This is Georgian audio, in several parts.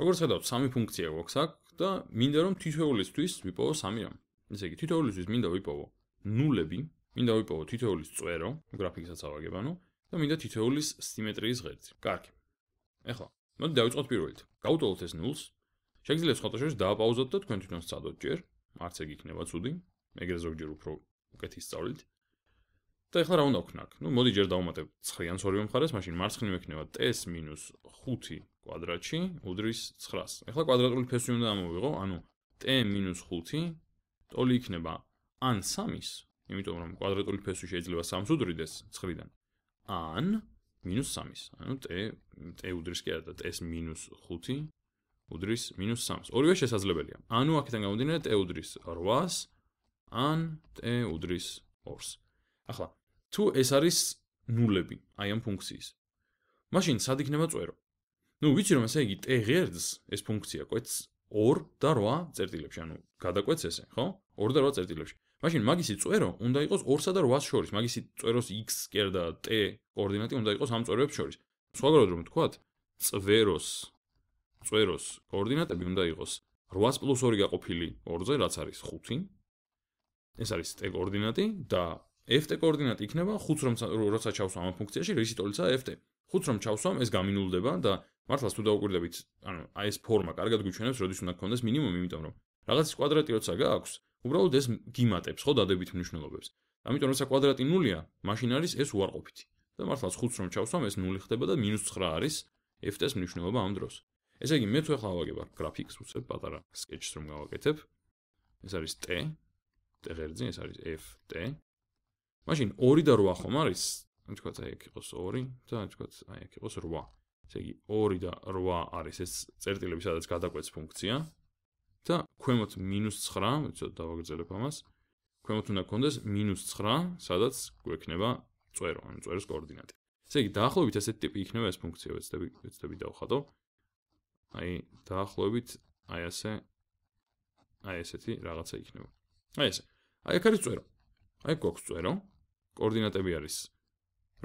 როგორც ხედავთ, სამი ფუნქცია გვაქვს აქ და მინდა რომ თითოეულისთვის ვიპოვო სამი რამ. ესე იგი, თითოეულისთვის მინდა ვიპოვო ნულები, მინდა ვიპოვო თითოეულის წვერო, გრაფიკსაც ავაგებ, ანუ და მინდა თითოეულის სიმეტრიის ღერძი. კარგი. ეხლა, მოდი დავიწყოთ პირველით. გავუტოვოთ ეს ნულს. შეგიძლიათ სხვათა შორის დააპაუზოთ და თქვენ თვითონ სცადოთ ჯერ, არც ეგ იქნება ცუდი, ეგრე ზოგჯერ უფრო უკეთ ისწავლით. და ეხლა რა უნდა ვქნა აქ? ნუ მოდი ჯერ დავუმატებ 9-ს ორივე მხარეს, მაშინ მარცხნივ ექნება t-5 კვადრატში უდრის 9-ს. ეხლა კვადრატული ფესვი უნდა ამოვიღო, ანუ t-5 ტოლი იქნება ან 3-ის, იმიტომ რომ კვადრატული ფესვი შეიძლება 3-ს უდრიდეს 9-დან, ან -3-ის. ანუ t უდრის კი არა და t-5 უდრის -3-ს. ორივე შესაძლებელია. ანუ აქედან გამომდინარე t უდრის 8-ს, ან t უდრის 2-ს. ახლა თუ ეს არის ნულები, აი ამ ფუნქციის. მაშინ სად იქნება წვერო? ნუ ვიცი რომ ესე იგი t ღერძს ეს ფუნქცია კვეთს 2 და 8 წერტილებში, ანუ გადაკვეთს ესე, ხო? 2 და 8 წერტილებში. მაშინ მაგისი წვერო უნდა იყოს 2-სა და 8-ს შორის, მაგისი წვეროს x კი არა და t კოორდინატი უნდა იყოს ამ წვეროებს შორის. სხვაგანად რომ ვთქვათ, წვეროს კოორდინატები უნდა იყოს 8 + 2 გაყოფილი 2-ზე, რაც არის 5. ეს არის t კოორდინატი და ft კოორდინატი იქნება 5 როცა ჩავსვამ ამ ფუნქციაში, რისი ტოლიცაა ft. 5 რომ ჩავსვამ, ეს გამინულდება და მართლაც თუ დავუკვირდებით, ანუ აი ეს ფორმა კარგად გვიჩვენებს, როდის უნდა გქონდეს მინიმუმი, იმიტომ რომ რაღაცის კვადრატი როცა გააქვს, უბრალოდ ეს გიმატებს ხო დადებით მნიშვნელობებს. ამიტომ როცა კვადრატი ნულია, მაშინ არის ეს უარყოფითი. და მართლაც 5 რომ ჩავსვამ, ეს 0 ხდება და -9 არის ft-ს მნიშვნელობა ამ დროს. ესე იგი, მე თუ ახლა ავაგებ აქ გრაფიკს, უცებ პატარა სკეჩს რომ გავაკეთებ. ეს არის t ღერძი, ეს არის ft. მაშინ 2 და 8 ხომ არის? თქვათ აი აქ იყოს 2 და თქვათ აი აქ იყოს 8. ესე იგი 2 და 8 არის ეს წერტილები, სადაც გადაკვეთს ფუნქცია და ქვემოთ -9, ცოტა დავაგრძელებ ამას. ქვემოთ უნდა გქონდეს -9, სადაც გვექნება წვერო, ანუ წვეროს კოორდინატი. ესე იგი დაახლოებით ესეთი ტიპი იქნება ეს ფუნქცია, ვეცდები დავხატო. აი დაახლოებით აი ესეთი რაღაცა იქნება. აი ესე. აი აქ არის წვერო. აი გვაქვს წვერო. კოორდინატები არის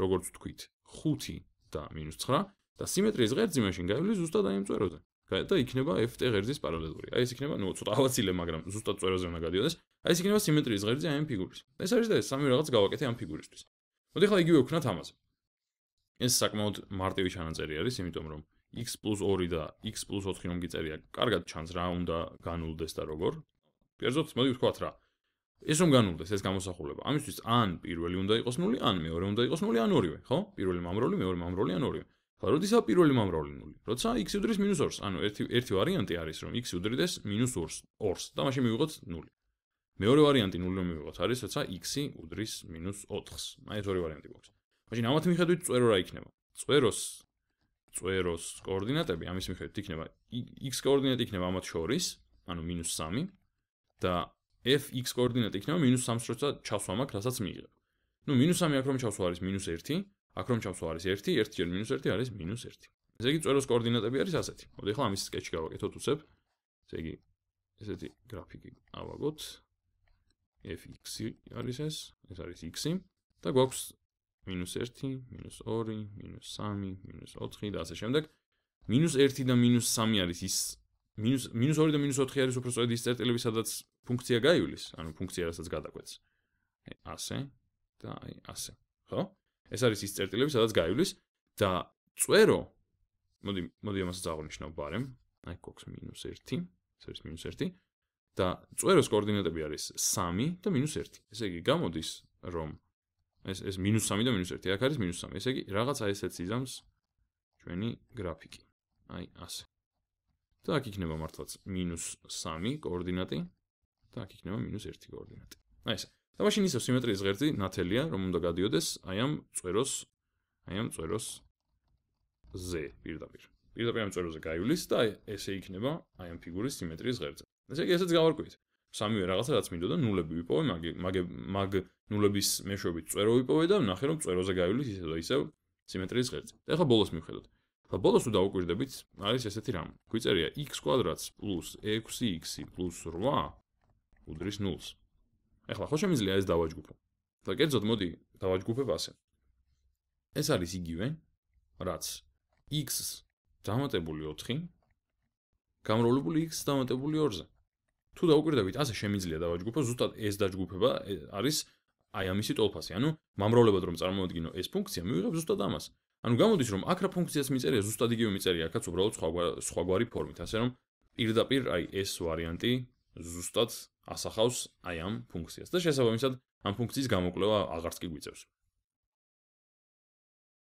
როგორც ვთქვით 5 და -9 და სიმეტრიის ღერძი მაშინ გაივლის ზუსტად აი ამ წვეროზე. და იქნება ft ღერძის პარალელური. აი ეს იქნება, ნუ ცოტა ავაცილე, მაგრამ ზუსტად წვეროზე უნდა გადიოდეს. აი ეს იქნება სიმეტრიის ღერძი აი ამ ფიგურის. ეს არის და ეს სამი რაღაც გავაკეთე ამ ფიგურისთვის. მოდი ახლა იგივე ვქნათ ამაზე. ეს საკმაოდ მარტივი ჩანაწერი არის, იმიტომ რომ x + 2 და x + 4 რომ გიწერია, კარგად ჩანს რა უნდა განულდეს და როგორ. კერძოდ, მოდი ვთქვათ რა. ეს რომ განულდეს ეს გამოსახულება, ამისთვის ან პირველი უნდა იყოს 0, ან მეორე უნდა იყოს 0, ან ორივე, ხო? პირველი მამროლი, მეორე მამროლი, ან ორივე. ხლა, როდესაც პირველი მამროლი 0, როცა x უდრის -2-ს, ანუ ერთი ვარიანტი არის, რომ x უდრიდეს -2-ს და მაშინ მივიღოთ 0. მეორე ვარიანტი 0 რომ მივიღოთ არის, როცა x უდრის -4-ს. აი ეს ორი ვარიანტი გვაქვს. მაშინ ამათ მიხედვით წვერო რა იქნება? წვეროს კოორდინატები ამის მიხედვით იქნება x კოორდინატი იქნება ამათ შორის, ანუ -3 და fx კოორდინატი იქნება -3-ს როცა ჩავსვამ აქ, რასაც მიიღებ. ნუ -3 აქ რომ ჩავსვა არის -1, აქ რომ ჩავსვა არის 1, 1 ჯერ -1 არის -1. ესე იგი წვეროს კოორდინატები არის ასეთი. მოდი ახლა ამის სკეჩი გავაკეთოთ უცებ. ესე იგი ესეთი გრაფიკი ავაგოთ. fx არის ეს არის x და გვაქვს -1, -2, -3, -4 და ასე შემდეგ. -1 და -3 არის ის -2 და -4 არის უფრო სწორედ ის წერტილები, სადაც ფუნქცია გაივლის, ანუ ფუნქცია რასაც გადაკვეთს. ასე და აი ასე. ხო? ეს არის ის წერტილები, სადაც გაივლის და წვერო მოდი ამასაც აღნიშნავ ბარემ. აი გვაქვს -1, ეს არის -1 და წვეროს კოორდინატები არის 3 და -1. ესე იგი გამოდის, რომ ეს -3 და -1, აქ არის -3. ესე იგი რაღაცა ესეც იზამს ჩვენი გრაფიკი. აი ასე. და აქ იქნება მართლაც -3 კოორდინატი და აქ იქნება -1 კოორდინატი. აი ესე. და მაშინ ისევ სიმეტრიის ღერძი ნათელია, რომ უნდა გადიოდეს აი ამ წვეროს ზე პირდაპირ. პირდაპირ ამ წვეროზე გაივლის და ესე იქნება აი ამ ფიგურის სიმეტრიის ღერძი. ესე იგი ესეც გავარკვევით. სამივე რაღაცა რაც მინდოდა ნულები ვიპოვე, მაგ ნულების მეშვეობით წვერო ვიპოვე და ნახე რომ წვეროზე გაივლის ისევ და ისევ სიმეტრიის ღერძი. და ახლა ბოლოს მივხედოთ. ახლა ბოლოს თუ დავუკვირდებით, არის ესეთი რამ. გვიწერია x² + 6x + 8 უდრის 0-ს. ახლა ხო შემიძლია ეს დავაჯგუფო. და კერძოდ მოდი დავაჯგუფებ ასე. ეს არის იგივე, რაც x დამატებული 4 გამრავლებული x დამატებული 2-ზე. თუ დაუკვირდებით, ასე შემიძლია დავაჯგუფო, ზუსტად ეს დაჯგუფება არის აი ამისი ტოლფასი. ანუ მომრავლებლად რომ წარმოვადგინო ეს ფუნქცია, მივიღებ ზუსტად ამას. ანუ გამოდის რომ აქ რა ფუნქციას მიწერია, ზუსტად იგივე მიწერია, აქაც უბრალოდ სხვაგვარი ფორმით, ასე რომ პირდაპირ აი ეს ვარიანტი ზუსტად ასახავს აი ამ ფუნქციას და შესაბამისად ამ ფუნქციის გამოკვლევა აღარც კი გვიწევს.